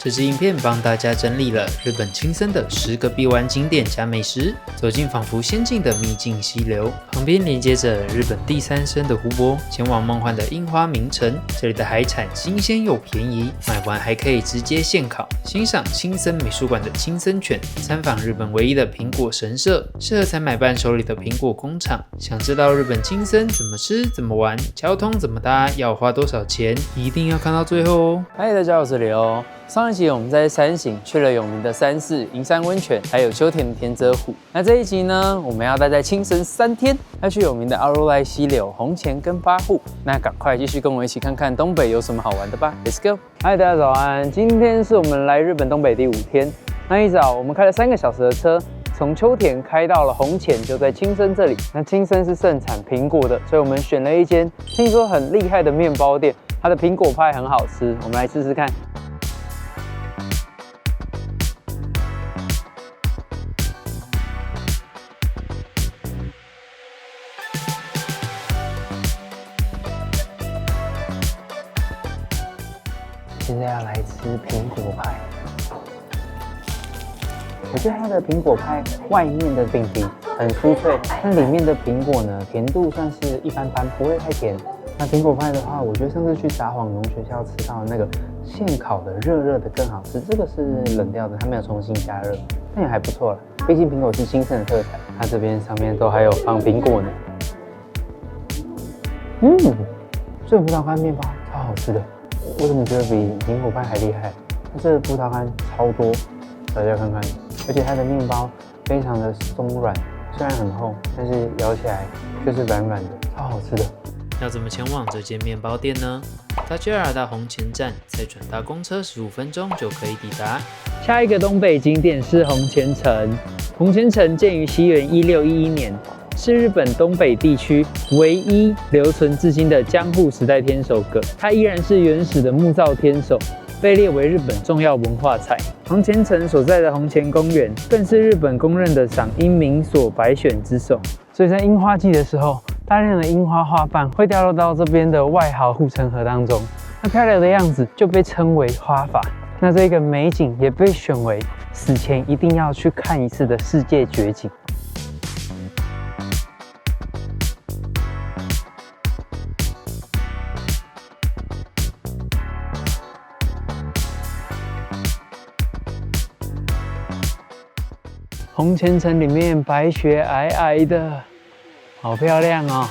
这支影片帮大家整理了日本青森的10个必玩景点加美食，走进仿佛仙境的秘境溪流，旁边连接着日本第3深的湖泊，前往梦幻的樱花名城。这里的海产新鲜又便宜，买完还可以直接现烤，欣赏青森美术馆的青森犬，参访日本唯一的苹果神社，适合才买伴手礼的苹果工厂。想知道日本青森怎么吃、怎么玩、交通怎么搭、要花多少钱，一定要看到最后哦！嗨，大家好，我是刘。上一集我们在山形去了有名的山寺、银山温泉，还有秋田的田泽湖。那这一集呢，我们要待在青森3天，要去有名的阿罗赖溪流、红前跟八户。那赶快继续跟我一起看看东北有什么好玩的吧 ，Let's go！ 嗨，大家早安，今天是我们来日本东北第5天。那一早我们开了3个小时的车，从秋田开到了红前，就在青森这里。那青森是盛产苹果的，所以我们选了一间听说很厉害的面包店，它的苹果派很好吃，我们来试试看。现在要来吃苹果派，我觉得它的苹果派外面的饼皮很酥脆，但里面的苹果呢，甜度算是一般般，不会太甜。那苹果派的话，我觉得上次去札幌农学校吃到的那个现烤的热热的更好吃，这个是冷掉的，它没有重新加热，但也还不错啦。毕竟苹果是青森的特产，它这边上面都还有放苹果呢。这个葡萄干面包超好吃的。我怎么觉得比苹果派还厉害？它这个葡萄干超多，大家看看，而且它的面包非常的松软，虽然很厚，但是咬起来就是软软的，超好吃的。要怎么前往这间面包店呢？搭 JR 到红前站，再转搭公车15分钟就可以抵达。下一个东北景点是红前城。红前城建于西元1611年。是日本东北地区唯一留存至今的江户时代天守阁，它依然是原始的木造天守，被列为日本重要文化财。红前城所在的红前公园，更是日本公认的赏樱名所百选之首。所以在樱花季的时候，大量的樱花花瓣会掉落到这边的外壕护城河当中，那漂亮的样子就被称为花法。那这个美景也被选为死前一定要去看一次的世界绝景。红前城里面白雪皑皑的，好漂亮哦！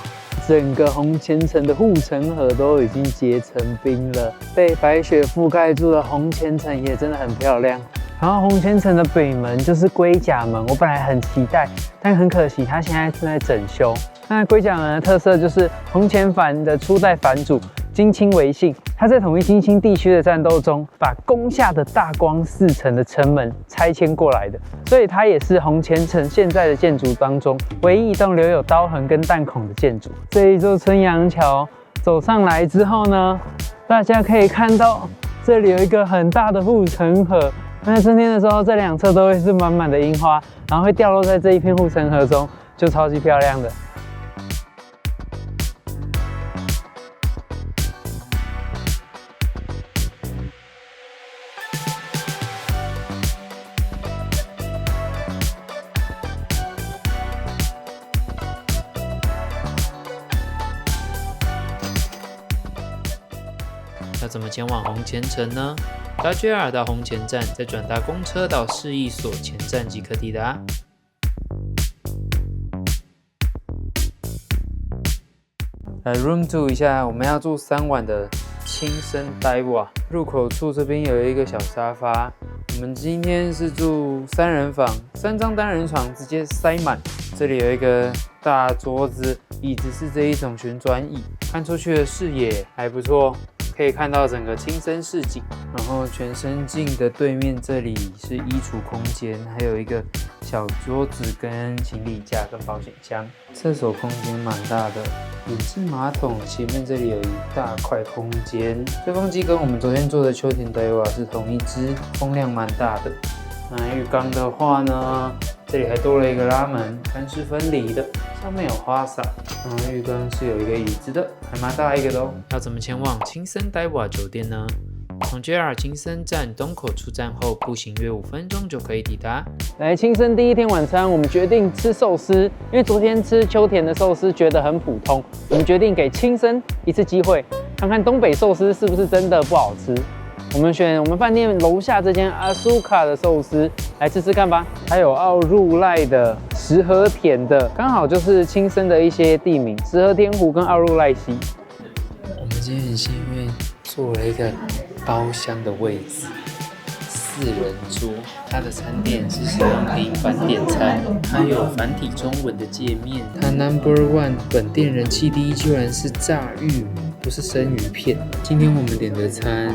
整个红前城的护城河都已经结成冰了，被白雪覆盖住的红前城也真的很漂亮。然后红前城的北门就是龟甲门，我本来很期待，但很可惜它现在正在整修。那龟甲门的特色就是红前藩的初代藩主金清为信，他在统一金清地区的战斗中，把攻下的大光寺城的城门拆迁过来的，所以它也是红前城现在的建筑当中唯一一栋留有刀痕跟弹孔的建筑。这一座春阳桥走上来之后呢，大家可以看到这里有一个很大的护城河。那春天的时候，这2侧都会是满满的樱花，然后会掉落在这一片护城河中，就超级漂亮的。要怎么前往红前城呢？搭 JR 到红前站，再转搭公车到市役所前站即可抵达。来 room 2 一下，我们要住3晚的青森呆瓦。入口处这边有一个小沙发，我们今天是住3人房，3张单人床直接塞满。这里有一个大桌子，椅子是这一种旋转椅，看出去的视野还不错。可以看到整个青森市景，然后全身镜的对面这里是衣橱空间，还有一个小桌子跟行李架跟保险箱。厕所空间蛮大的，免治马桶前面这里有一大块空间。吹风机跟我们昨天做的秋田呆瓦是同一只，风量蛮大的。那浴缸的话呢，这里还多了一个拉门，干湿分离的，上面有花洒。然后浴缸是有一个椅子的，还蛮大一个的哦。要怎么前往青森呆瓦酒店呢？从 JR 青森站东口出站后，步行约5分钟就可以抵达。来青森第一天晚餐，我们决定吃寿司，因为昨天吃秋田的寿司觉得很普通，我们决定给青森一次机会，看看东北寿司是不是真的不好吃。我们选我们饭店楼下这间阿苏卡的寿司来吃吃看吧。还有奥入濑的、石和田的，刚好就是青森的一些地名，石和田湖跟奥入濑溪。我们今天很幸运坐了一个包厢的位置，4人桌。它的餐点是使用平板点餐，它有繁体中文的界面。它 No.1 本店人气第一居然是炸玉米，不是生鱼片。今天我们点的餐。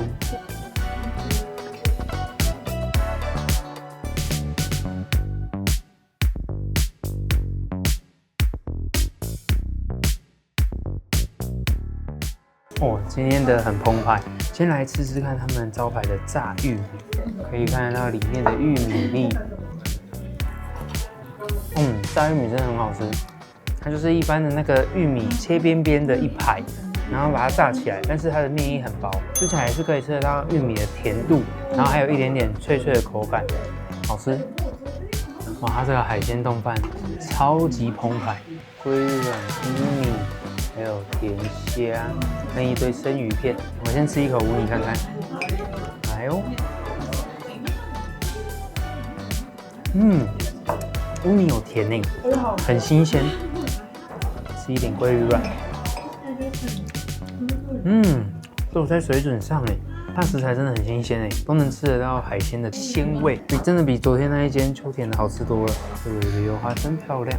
哦，今天的很澎湃，先来吃吃看他们招牌的炸玉米，可以看得到里面的玉米粒。炸玉米真的很好吃，它就是一般的那个玉米切边边的一排，然后把它炸起来，但是它的面衣很薄，吃起来是可以吃得到玉米的甜度，然后还有一点点脆脆的口感，好吃。哇，它这个海鲜冻饭超级澎湃，龟软玉米。还有甜虾跟一堆生鱼片，我先吃一口乌泥看看。来哦，乌泥有甜呢，很新鲜。吃一点鲑鱼卵，都有在水准上哎。它食材真的很新鲜哎，都能吃得到海鲜的鲜味，真的比昨天那一间秋田的好吃多了。油花真漂亮，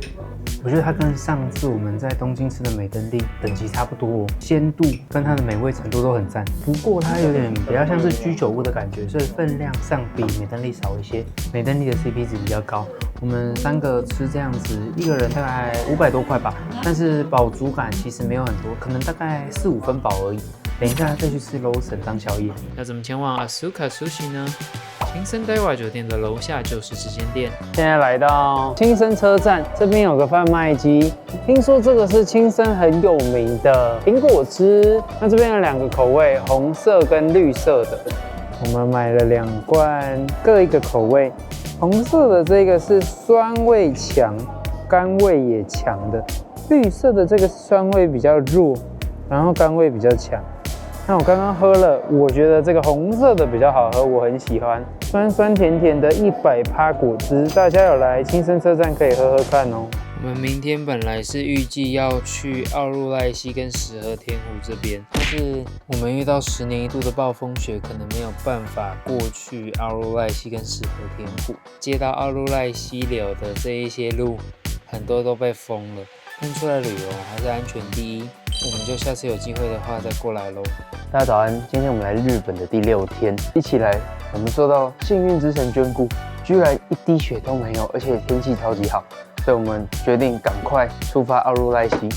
我觉得它跟上次我们在东京吃的美登利等级差不多哦，鲜度跟它的美味程度都很赞。不过它有点比较像是居酒屋的感觉，所以分量上比美登利少一些。美登利的 CP 值比较高，我们3个吃这样子，一个人大概500多块吧，但是饱足感其实没有很多，可能大概4、5分饱而已。等一下再去吃 Lawson 当宵夜。要怎么前往 Asuka Sushi 呢？青森呆瓦酒店的楼下就是这间店。现在来到青森车站，这边有个贩卖机，听说这个是青森很有名的苹果汁。那这边有2个口味，红色跟绿色的。我们买了2罐，各一个口味。红色的这个是酸味强，甘味也强的；绿色的这个酸味比较弱，然后甘味比较强。那我刚刚喝了，我觉得这个红色的比较好喝，我很喜欢，酸酸甜甜的100%果汁，大家有来青森车站可以喝喝看哦。我们明天本来是预计要去奥入濑溪跟石和田湖这边，但是我们遇到10年一度的暴风雪，可能没有办法过去奥入濑溪跟石和田湖。接到奥入濑溪流的这一些路，很多都被封了。但出来旅游还是安全第一，我们就下次有机会的话再过来咯。大家早安，今天我们来日本的第6天，一起来，我们受到幸运之神眷顾，居然一滴雪都没有，而且天气超级好，所以我们决定赶快出发奥入濑溪。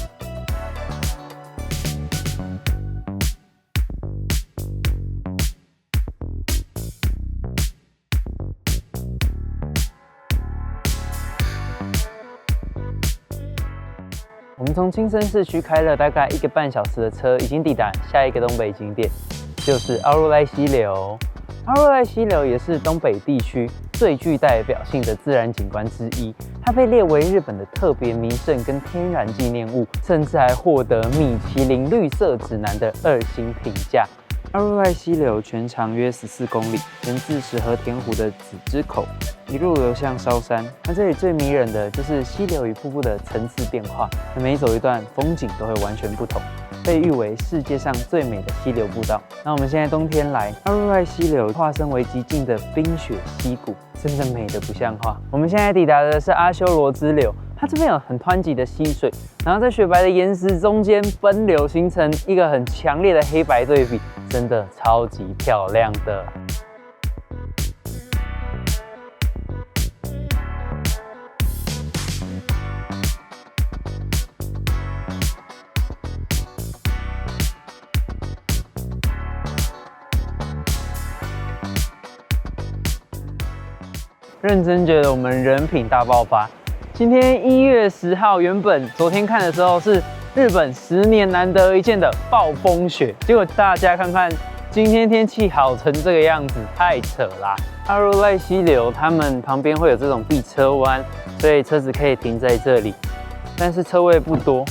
我们从青森市区开了大概1个半小时的车，已经抵达下一个东北景点，就是奥入濑溪流。奥入濑溪流也是东北地区最具代表性的自然景观之一，它被列为日本的特别名胜跟天然纪念物，甚至还获得米其林绿色指南的2星评价。奥入濑溪流全长约14公里，源自石和田湖的子之口，一路流向烧山。那这里最迷人的就是溪流与瀑布的层次变化，每走一段风景都会完全不同，被誉为世界上最美的溪流步道。那我们现在冬天来，奥入濑溪流化身为极静的冰雪溪谷，真的美得不像话。我们现在抵达的是阿修罗支流，它这边有很湍急的溪水，然后在雪白的岩石中间奔流，形成一个很强烈的黑白对比，真的超级漂亮的。认真觉得我们人品大爆发。今天1月10号，原本昨天看的时候是日本10年难得一见的暴风雪，结果大家看看今天天气好成这个样子，太扯啦！阿若赖溪流他们旁边会有这种避车弯，所以车子可以停在这里，但是车位不多。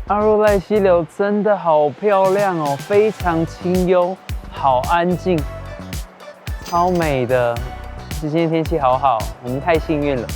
阿若赖溪流真的好漂亮哦，非常清幽，好安静，超美的。今天天气好好，我们太幸运了。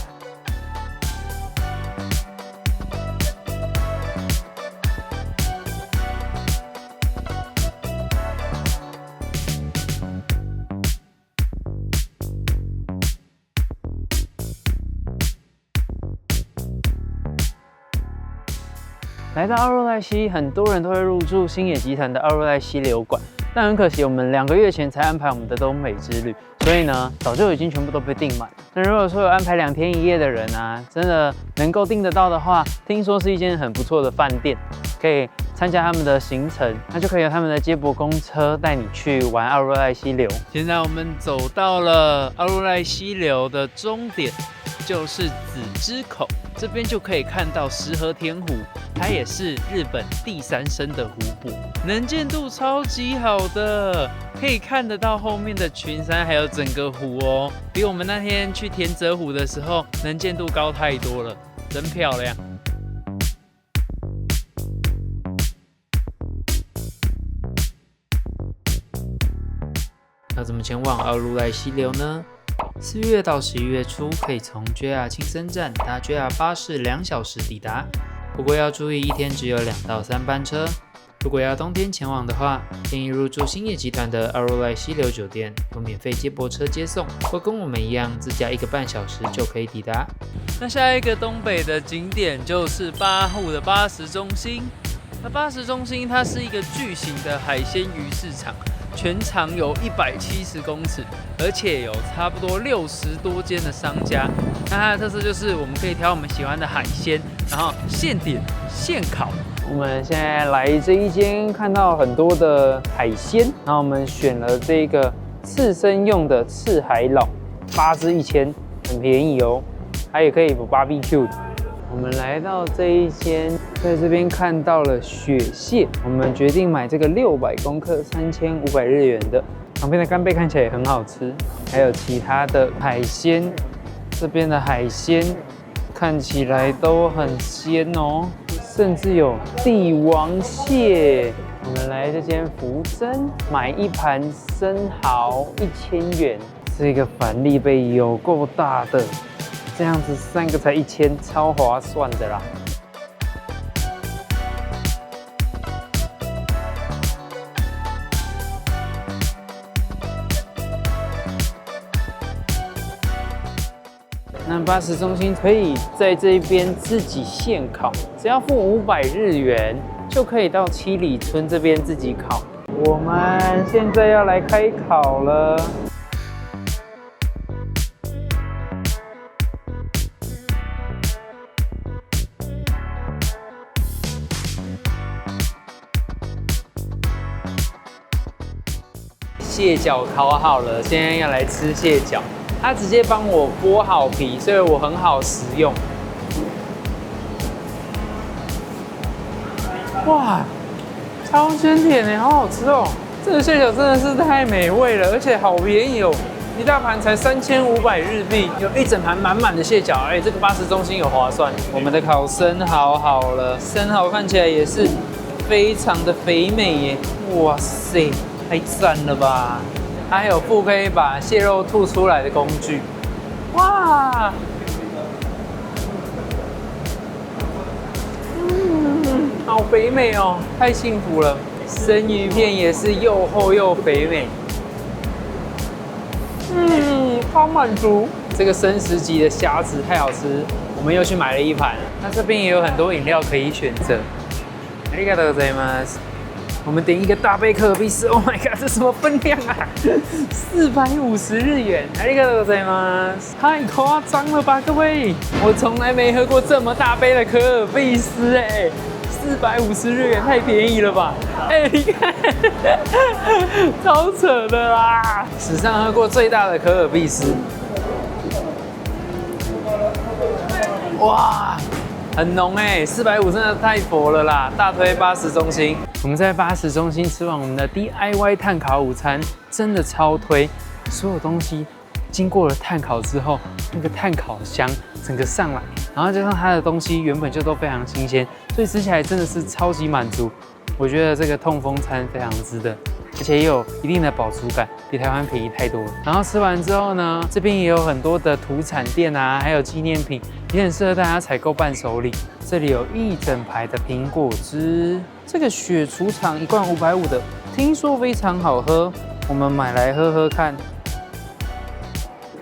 来到阿若赖溪，很多人都会入住星野集团的阿若赖溪流馆，但很可惜，我们2个月前才安排我们的东北之旅，所以呢，早就已经全部都被订满了。那如果说有安排2天1夜的人啊，真的能够订得到的话，听说是一间很不错的饭店，可以参加他们的行程，那就可以有他们的接驳公车带你去玩阿若赖溪流。现在我们走到了阿若赖溪流的终点，就是紫之口，这边就可以看到石河天湖。它也是日本第3深的湖泊，能见度超级好的，可以看得到后面的群山还有整个湖哦，比我们那天去田泽湖的时候能见度高太多了，真漂亮。要怎么前往阿若赖溪流呢？4月到11月初，可以从 JR 青森站搭 JR 巴士2小时抵达。不过要注意，一天只有2到3班车。如果要冬天前往的话，建议入住星野集团的阿若赖溪流酒店，有免费接驳车接送，或跟我们一样自驾1个半小时就可以抵达。那下一个东北的景点就是八户的巴食中心。那巴食中心它是一个巨型的海鲜鱼市场，全长有170公尺，而且有差不多60多间的商家。那它的特色就是我们可以挑我们喜欢的海鲜，然后现点现烤。我们现在来这一间，看到很多的海鲜，然后我们选了这个刺身用的赤海老，8只1000，很便宜哦，它也可以有 BBQ 的。我们来到这一间，在这边看到了雪蟹，我们决定买这个600公克3500日元的。旁边的干贝看起来也很好吃，还有其他的海鲜，这边的海鲜看起来都很鲜哦，甚至有帝王蟹。我们来这间福珍，买一盘生蚝1000元，这个反利贝有够大的。这样子3个才1000，超划算的啦。那巴食中心可以在这边自己现烤，只要付500日元就可以到七里村这边自己烤。我们现在要来开烤了。蟹脚烤好了，现在要来吃蟹脚。他直接帮我剥好皮，所以我很好食用。哇，超鲜甜的，好好吃哦！这个蟹脚真的是太美味了，而且好便宜哦，一大盘才3500日币，有一整盘满满的蟹脚。哎，这个巴食中心有划算。我们的烤生蚝好了，生蚝看起来也是非常的肥美耶！哇塞！太赞了吧！还有附可以把蟹肉吐出来的工具，哇！好肥美哦，太幸福了。生鱼片也是又厚又肥美，超满足。这个生食级的虾子太好吃，我们又去买了一盘。那这边也有很多饮料可以选择。ありがとうございます。我们点一个大杯可比斯 ，Oh my god， 这什么分量啊？450日元，ありがとうございます。太夸张了吧，各位！我从来没喝过这么大杯的可尔必斯，450日元太便宜了吧？你看，超扯的啦！史上喝过最大的可尔必斯，哇！很浓450真的太佛了啦！大推巴士中心。我们在巴士中心吃完我们的 DIY 碳烤午餐，真的超推。所有东西经过了碳烤之后，那个碳烤香整个上来，然后加上它的东西原本就都非常新鲜，所以吃起来真的是超级满足。我觉得这个痛风餐非常值得。而且也有一定的饱足感，比台湾便宜太多了。然后吃完之后呢，这边也有很多的土产店啊，还有纪念品，也很适合大家采购伴手礼。这里有一整排的苹果汁，这个雪储厂1罐550的，听说非常好喝，我们买来喝喝看。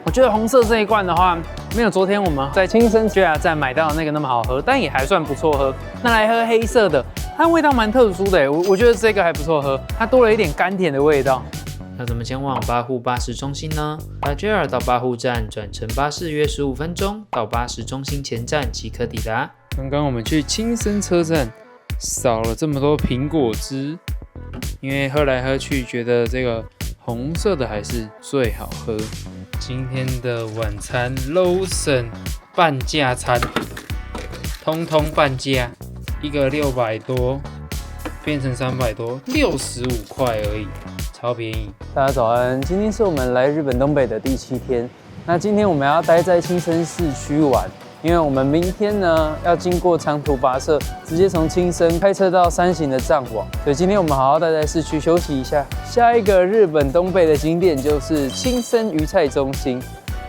我觉得红色这一罐的话，没有昨天我们在青森 JR 站买到的那个那么好喝，但也还算不错喝。那来喝黑色的。它味道蛮特殊的，我觉得这个还不错喝，它多了一点甘甜的味道。要怎么前往八户巴士中心呢？搭 JR 到八户站，转乘巴士约15分钟，到巴士中心前站即可抵达。刚刚我们去青森车站扫了这么多苹果汁，因为喝来喝去觉得这个红色的还是最好喝。今天的晚餐 Lawson 半价餐，通通半价。一个600多，变成300多，65块而已，超便宜。大家早安，今天是我们来日本东北的第7天。那今天我们要待在青森市区玩，因为我们明天呢要经过长途跋涉，直接从青森开车到山形的藏王，所以今天我们好好待在市区休息一下。下一个日本东北的景点就是青森鱼菜中心。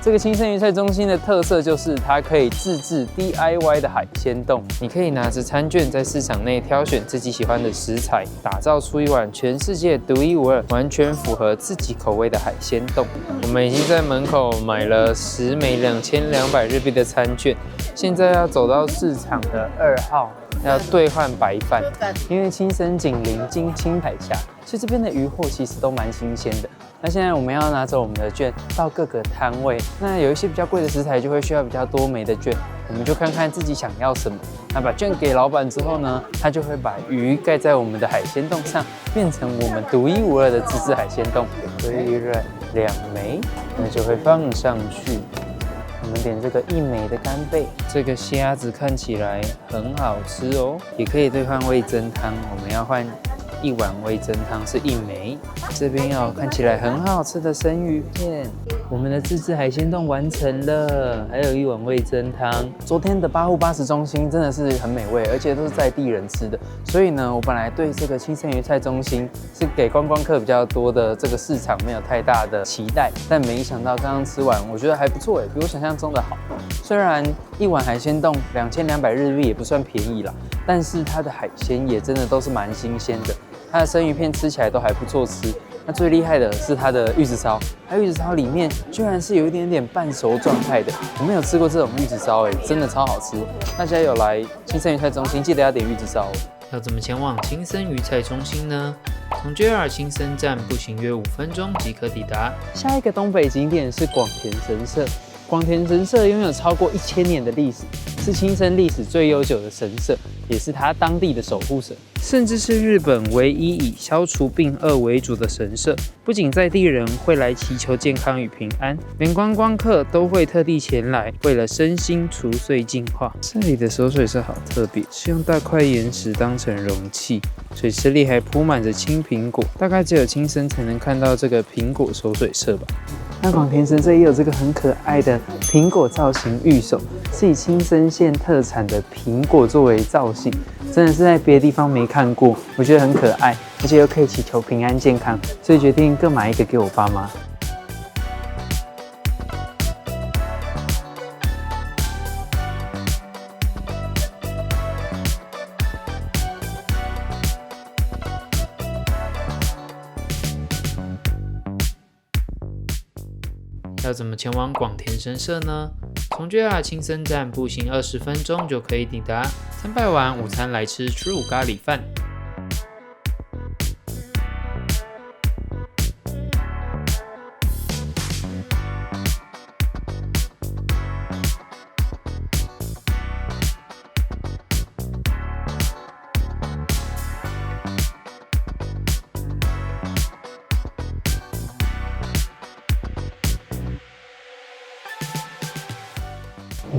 这个青森鱼菜中心的特色就是它可以自制 DIY 的海鲜冻，你可以拿着餐券在市场内挑选自己喜欢的食材，打造出一碗全世界独一无二、完全符合自己口味的海鲜冻。我们已经在门口买了10枚2200日币的餐券，现在要走到市场的2号，要兑换白饭，因为青森紧邻金青海峡，所以这边的鱼货其实都蛮新鲜的。那现在我们要拿走我们的券到各个摊位，那有一些比较贵的食材就会需要比较多枚的券，我们就看看自己想要什么。那把券给老板之后呢，他就会把鱼盖在我们的海鲜冻上，变成我们独一无二的自制海鲜冻。所以2枚，那就会放上去。我们点这个1枚的干贝，这个虾子看起来很好吃哦，也可以兑换味噌汤，我们要换1碗味噌汤是1枚。这边看起来很好吃的生鱼片，我们的自制海鲜冻完成了，还有1碗味噌汤。昨天的八户巴士中心真的是很美味，而且都是在地人吃的，所以呢，我本来对这个青森鱼菜中心是给观光客比较多的这个市场没有太大的期待，但没想到刚刚吃完，我觉得还不错比我想象中的好。虽然1碗海鲜冻2200日币也不算便宜啦，但是它的海鲜也真的都是蛮新鲜的。它的生鱼片吃起来都还不错吃，那最厉害的是它的玉子烧，它玉子烧里面居然是有一点点半熟状态的，我没有吃过这种玉子烧真的超好吃。大家有来青森鱼菜中心，记得要点玉子烧要怎么前往青森鱼菜中心呢？从 JR 青森站步行约5分钟即可抵达。下一个东北景点是广田神社。广田神社拥有超过1000年的历史，是青森历史最悠久的神社，也是它当地的守护神，甚至是日本唯一以消除病恶为主的神社。不仅在地人会来祈求健康与平安，连观光客都会特地前来，为了身心除祟净化。这里的手水社好特别，是用大块岩石当成容器，水池里还铺满着青苹果，大概只有青森才能看到这个苹果手水社吧。那广田神社也有这个很可爱的苹果造型御守，是以青森县特产的苹果作为造型，真的是在别的地方没看过，我觉得很可爱，而且又可以祈求平安健康，所以决定各买一个给我爸妈。要怎么前往广田神社呢？从 JR 青森站步行20分钟就可以抵达。参拜完午餐来吃猪肉咖喱饭。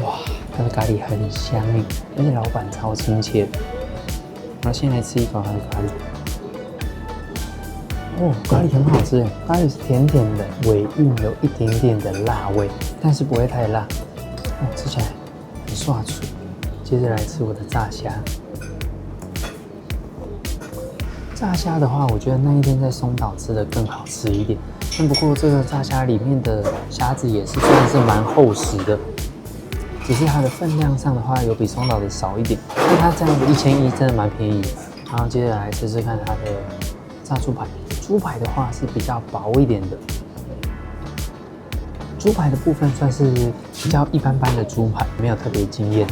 哇，它的咖喱很香诶，而且老板超亲切的。我先来吃一口它的咖喱。哦，咖喱很好吃诶，咖喱是甜甜的，尾韵有一点点的辣味，但是不会太辣。哦，吃起来很爽脆。接着来吃我的炸虾。炸虾的话，我觉得那一天在松岛吃的更好吃一点。但不过这个炸虾里面的虾子也是算是蛮厚实的。只是它的分量上的话，有比松岛的少一点，但它这样子1100真的蛮便宜的。然后接着来吃吃看它的炸猪排，猪排的话是比较薄一点的，猪排的部分算是比较一般般的猪排，没有特别惊艳。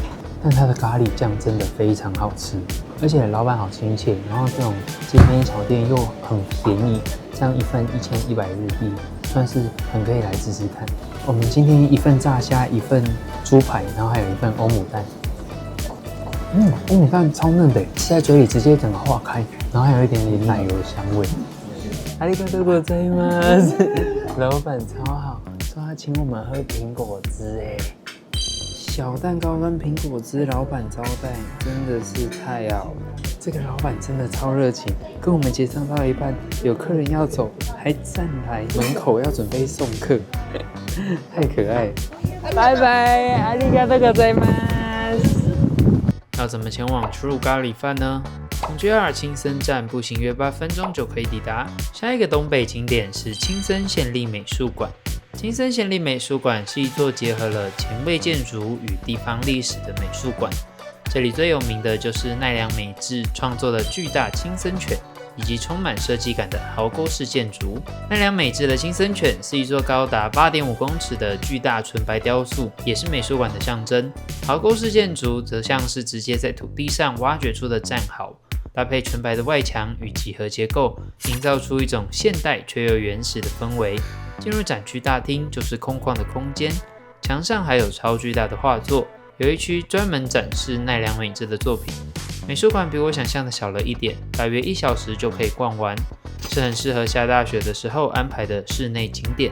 但它的咖喱酱真的非常好吃，而且老板好亲切，然后这种街边小店又很便宜，这样一份1100日币，算是很可以来试试看。我们今天一份炸虾，一份猪排，然后还有一份欧姆蛋。欧姆蛋超嫩的，吃在嘴里直接整个化开，然后还有一点点奶油的香味。ありがとうございます。老板超好，说他请我们喝苹果汁哎，小蛋糕跟苹果汁，老板招待真的是太好了。这个老板真的超热情，跟我们结账到一半，有客人要走，还站来门口要准备送客，太可爱了。拜拜，ありがとうございます。要怎么前往猪肉咖喱饭呢？从 JR 青森站步行约8分钟就可以抵达。下一个东北景点是青森县立美术馆。青森县立美术馆是一座结合了前辈建筑与地方历史的美术馆。这里最有名的就是奈良美智创作的巨大青森犬，以及充满设计感的壕沟式建筑。奈良美智的青森犬是一座高达8.5公尺的巨大纯白雕塑，也是美术馆的象征。壕沟式建筑则像是直接在土地上挖掘出的战壕，搭配纯白的外墙与几何结构，营造出一种现代却又原始的氛围。进入展区大厅就是空旷的空间，墙上还有超巨大的画作，有一区专门展示奈良美智的作品。美术馆比我想象的小了一点，大约1小时就可以逛完，是很适合下大雪的时候安排的室内景点。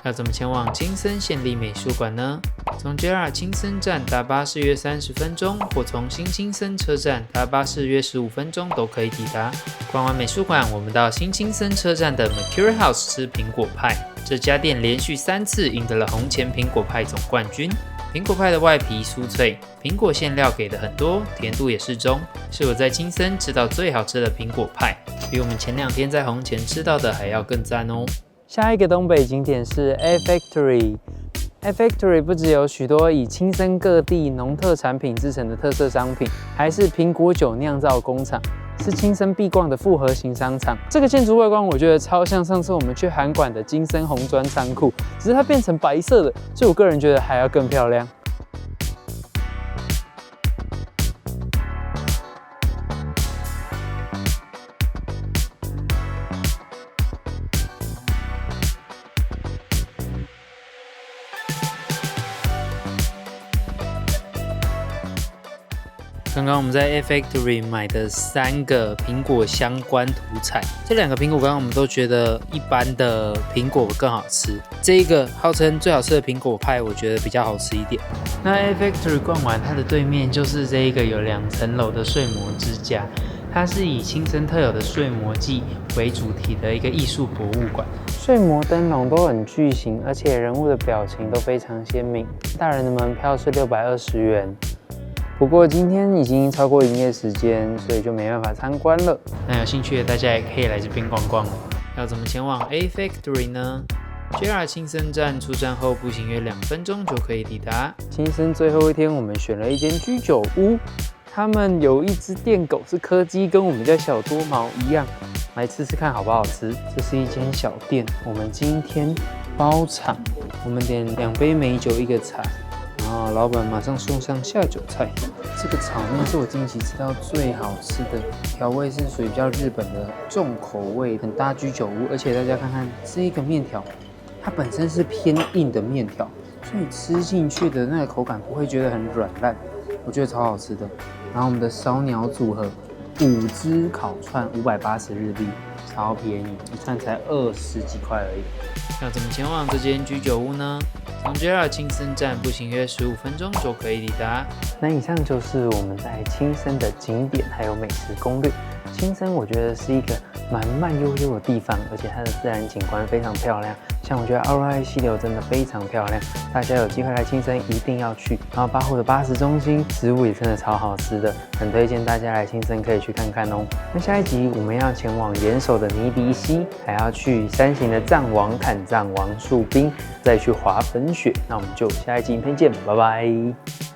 要怎么前往青森县立美术馆呢？从 JR 青森站搭巴士约30分钟，或从新青森车站搭巴士约15分钟都可以抵达。逛完美术馆，我们到新青森车站的 Mercury House 吃苹果派。这家店连续3次赢得了红前苹果派总冠军。苹果派的外皮酥脆，苹果馅料给的很多，甜度也适中，是我在青森吃到最好吃的苹果派，比我们前2天在红前吃到的还要更赞哦。下一个东北景点是 A Factory。A Factory 不只有许多以青森各地农特产品制成的特色商品，还是苹果酒酿造工厂，是青森必逛的复合型商场。这个建筑外观我觉得超像上次我们去函馆的金森红砖仓库，只是它变成白色的，所以我个人觉得还要更漂亮。刚刚我们在 A Factory 买的3个苹果相关涂彩，这2个苹果干我们都觉得一般的苹果更好吃。这一个号称最好吃的苹果派，我觉得比较好吃一点。那 A Factory 逛完，它的对面就是这一个有2层楼的睡魔之家，它是以青森特有的睡魔祭为主题的一个艺术博物馆。睡魔灯笼都很巨型，而且人物的表情都非常鲜明。大人的门票是620元。不过今天已经超过营业时间，所以就没办法参观了。那有兴趣的大家也可以来这边逛逛哦。要怎么前往 A Factory 呢？ JR 青森站出站后步行约2分钟就可以抵达。青森最后一天，我们选了一间居酒屋，他们有一只电狗是柯基，跟我们家小多毛一样，来吃吃看好不好吃。这是一间小店，我们今天包场，我们点2杯美酒1个茶。然后老板马上送上下酒菜，这个炒面是我近期吃到最好吃的，调味是属于比较日本的重口味，很搭居酒屋。而且大家看看这一个面条，它本身是偏硬的面条，所以吃进去的那个口感不会觉得很软烂，我觉得超好吃的。然后我们的烧鸟组合，5只烤串580日币，超便宜，一串才20几块而已。要怎么前往这间居酒屋呢？从 JR 青森站步行约15分钟就可以抵达。那以上就是我们在青森的景点还有美食攻略。青森我觉得是一个蛮慢悠悠的地方，而且它的自然景观非常漂亮。像我觉得奥罗爱溪流真的非常漂亮，大家有机会来青森一定要去。然后八户的巴士中心食物也真的超好吃的，很推荐大家来青森可以去看看哦。那下一集我们要前往岩手的尼比溪，还要去山形的藏王看藏王树冰，再去滑粉雪。那我们就下一集影片见，拜拜。